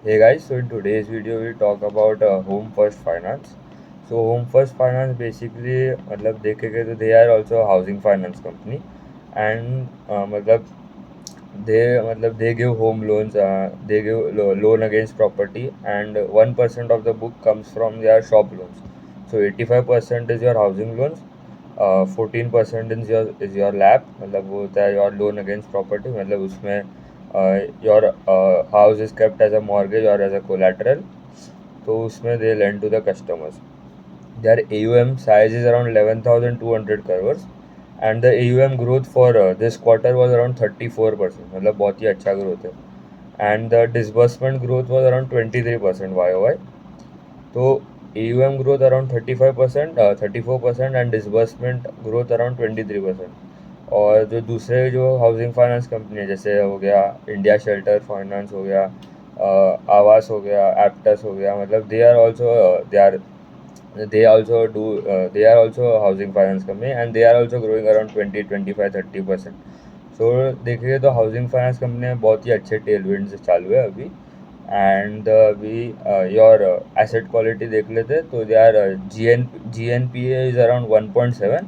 Hey guys, so in today's video we talk about home first finance. So home first finance basically मतलब देखेंगे तो they are also a housing finance company and they give home loans, they give loan against property, and 1% of the book comes from their shop loans. So 85% is your housing loans, 14% is your lap, मतलब वो होता है your loan against property, मतलब उसमें your house is kept as a mortgage or as a collateral, तो उसमें they lend to the customers. Their AUM size is around 11,200 crores, and the AUM growth for this quarter was around 34%, मतलब बहुत ही अच्छा growth है. And the disbursement growth was around 23% YOY. तो AUM growth around 35%, 34%, and disbursement growth around 23%. और जो दूसरे जो housing finance company है, जैसे हो गया इंडिया शेल्टर फाइनेंस, हो गया आवास, हो गया एप्टस, हो गया, मतलब they are also a housing finance company, and they are also growing around 20 25 30%. सो देखिए तो हाउसिंग फाइनेंस कंपनी में बहुत ही अच्छे टेलविंड से चालू है अभी. एंड अभी योर एसेट क्वालिटी देख लेते हैं तो they are GNPA is around 1.7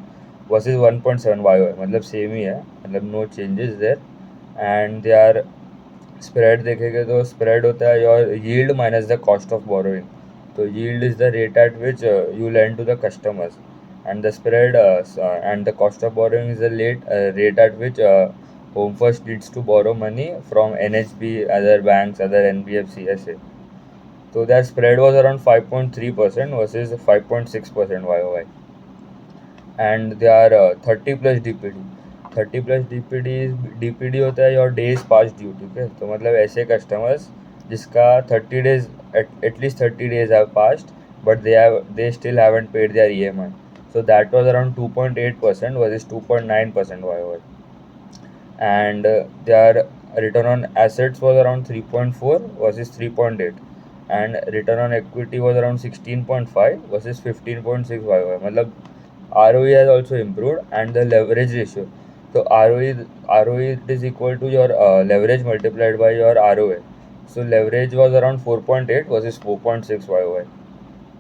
versus 1.7 YOY, मतलब सेम ही है, मतलब no changes there. And they are spread देखेंगे तो स्प्रेड होता है your yield minus the cost of borrowing. तो yield is the rate at which you lend to the customers, and the spread and the cost of borrowing is the rate at which Home First needs to borrow money from NHB, other banks, other NBFC, SA. So their spread was around 5.3% versus 5.6% YOY. And they are 30 plus DPD. 30 plus DPD होता है your days past due. ठीक है, तो मतलब ऐसे customers जिसका 30 days, at least 30 days have passed, but they still haven't paid their EMI. So that was around 2.8% versus 2.9% YOY. And their return on assets was around 3.4 versus 3.8, and return on equity was around 16.5 versus 15.6 YOY. मतलब ROE has also improved, and the leverage ratio. So ROE it is equal to your leverage multiplied by your ROA. So leverage was around 4.8 versus 4.6 YOY.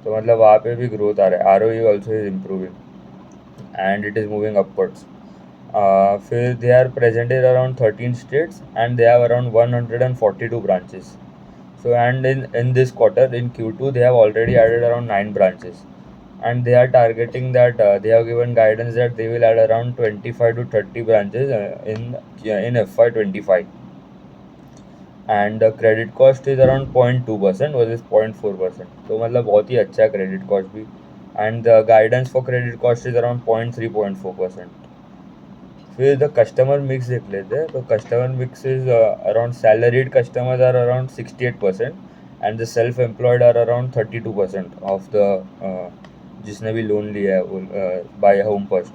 तो मतलब वहाँ पे भी growth आ रहा है. ROE also is improving and it is moving upwards. फिर they are present in around 13 states, and they have around 142 branches. So and in this quarter, in Q2, they have already added around 9 branches, and they are targeting that they have given guidance that they will add around 25 to 30 branches in FY25. And the credit cost is around 0.2% versus 0.4%. तो मतलब बहुत ही अच्छा है credit cost भी. And the guidance for credit cost is around 0.3-0.4%. फिर the customer mix देख लेते हैं, तो customer mix is around salaried customers are around 68%, and the self employed are around 32% of the जिसने भी लोन लिया है वो by home first.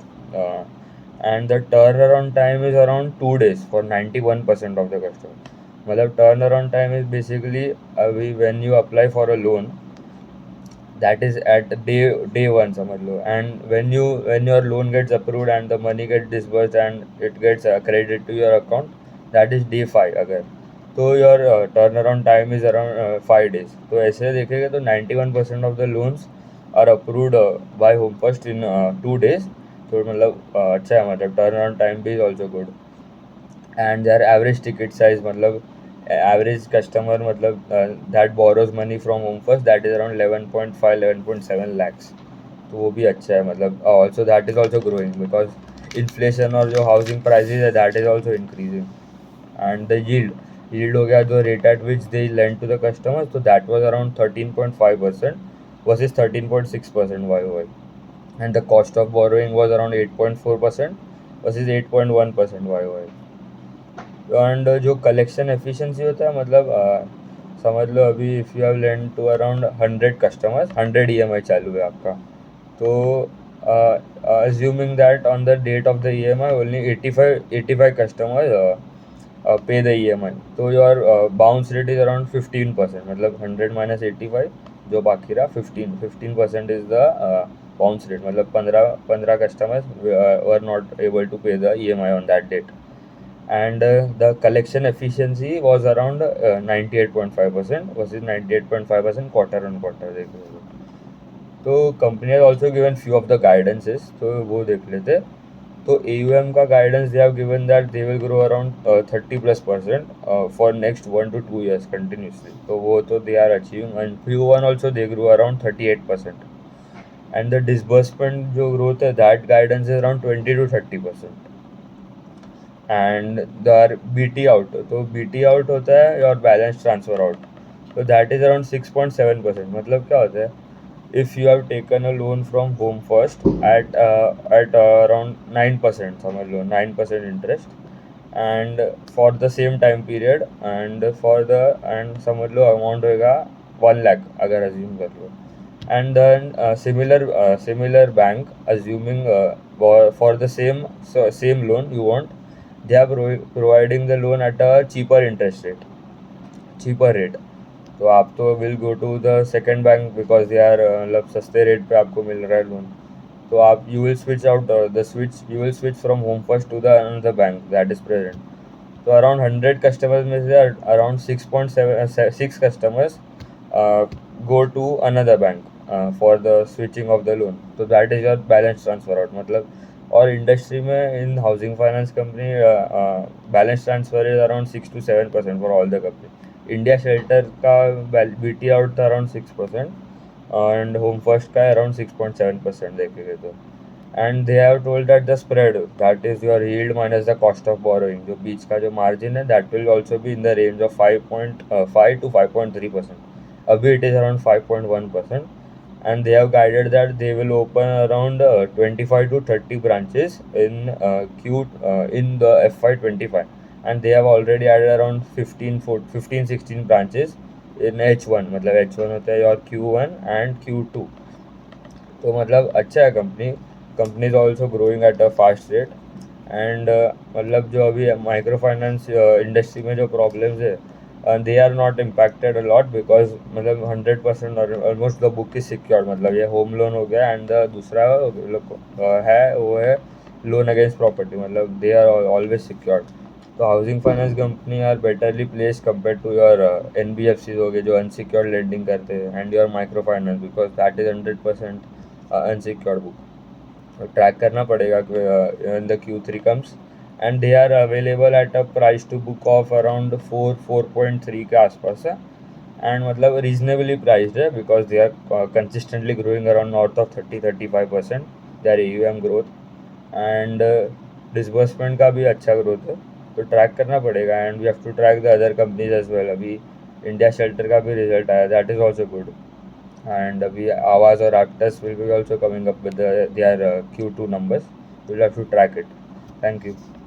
And the turn around time is around 2 days for 91% of the customer. मतलब turn around time is basically अभी when you apply for a loan, that is at day one, समझ लो. And when your loan gets approved and the money gets disbursed and it gets credited to your account, that is day 5. अगर तो your turnaround time is around 5 days. तो ऐसे देखेंगे तो 91% of the loans are approved by Home First in 2 days. तो मतलब अच्छा है, मतलब turnaround time भी is also good. And their average ticket size, मतलब average customer, मतलब that borrows money from Home First, that is around 11.5 11.7 lakhs. तो वो भी अच्छा है, मतलब also that is also growing because inflation और जो housing prices है that is also increasing. And the yield हो गया जो rate at which they lend to the customers, so that was around 13.5% versus 13.6% YOY. And the cost of borrowing was around 8.4% versus 8.1% YOY. And जो collection efficiency होता है, मतलब समझ लो अभी if you have lend to around 100 customers, 100 EMI चालू है आपका, तो assuming that on the date of the EMI only 85 customers pay the EMI, तो your bounce rate is around 15%. मतलब 100 माइनस 85, जो बाकी रहा 15% इज द बाउंस रेट. मतलब 15 customers were not able to pay the EMI on that date. and the collection efficiency was around 98.5% versus 98.5% quarter on quarter देखो तो company has also given few of the guidances तो वो देख लेते हैं तो AUM का guidance they have given that they will grow around 30+% for next 1 to 2 years continuously तो वो तो they are achieving and Q1 also they grew around 38% and the disbursement जो growth है that guidance is around 20 to 30% and the BT out तो BT out होता है और balance transfer out तो दैट इज अराउंड 6.7%. मतलब क्या होता है if you have taken a loan from home first at around 9% समझ लो 9% interest and for the same time period and for the and समझ लो अमाउंट होएगा 1 लाख अगर अज्यूम कर लो and then similar bank assuming for the same loan you want they are providing the loan at a cheaper rate तो आप तो will go to the second bank because they are मतलब सस्ते rate पे आपको मिल रहा है लोन तो आप you will switch out you will switch from Home First to the another bank that is present तो अराउंड 100 कस्टमर्स में से around 6.6 customers go to another bank for the switching of the loan तो that is your balance transfer out मतलब और industry में in housing finance company balance transfer is around 6 to 7% for all the company India shelter का BT out था अराउंड 6% and home first का अराउंड 6.7% देखेंगे तो and they have told that the spread that is your yield minus the cost of borrowing जो बीच का जो मार्जिन है that will also be in the range of 5.5 to 5.3%. अभी it is around 5.1% and they have guided that they will open around 25 to 30 branches in the FY25 and they have already added around 15 16 branches in H1 मतलब H1 होता है और Q1 and Q2 तो मतलब अच्छा है company is also growing at a fast rate and मतलब जो अभी माइक्रो फाइनेंस इंडस्ट्री में जो प्रॉब्लम्स है they are not impacted a lot because मतलब 100% almost the book is secured मतलब ये होम लोन हो गया एंड दूसरा है वो है लोन अगेंस्ट प्रॉपर्टी मतलब दे आर ऑलवेज सिक्योर्ड तो housing finance company are betterly place compare to your NBFCs हो गए जो अनसिक्योर्ड लेंडिंग करते हैं and your micro finance because that is 100% unsecured book track करना पड़ेगा in the Q3 comes and they are available at a price to book of around 4.3 के आसपास है एंड मतलब रीजनेबली प्राइस्ड है because they are consistently growing around north of 30-35% their AUM growth and disbursement का भी अच्छा growth है तो ट्रैक करना पड़ेगा and we have to track the other companies as well अभी इंडिया शेल्टर का भी रिजल्ट आया that is also good and we Avaz or Actors will be also coming up with their Q2 numbers. We'll have to track it. Thank you.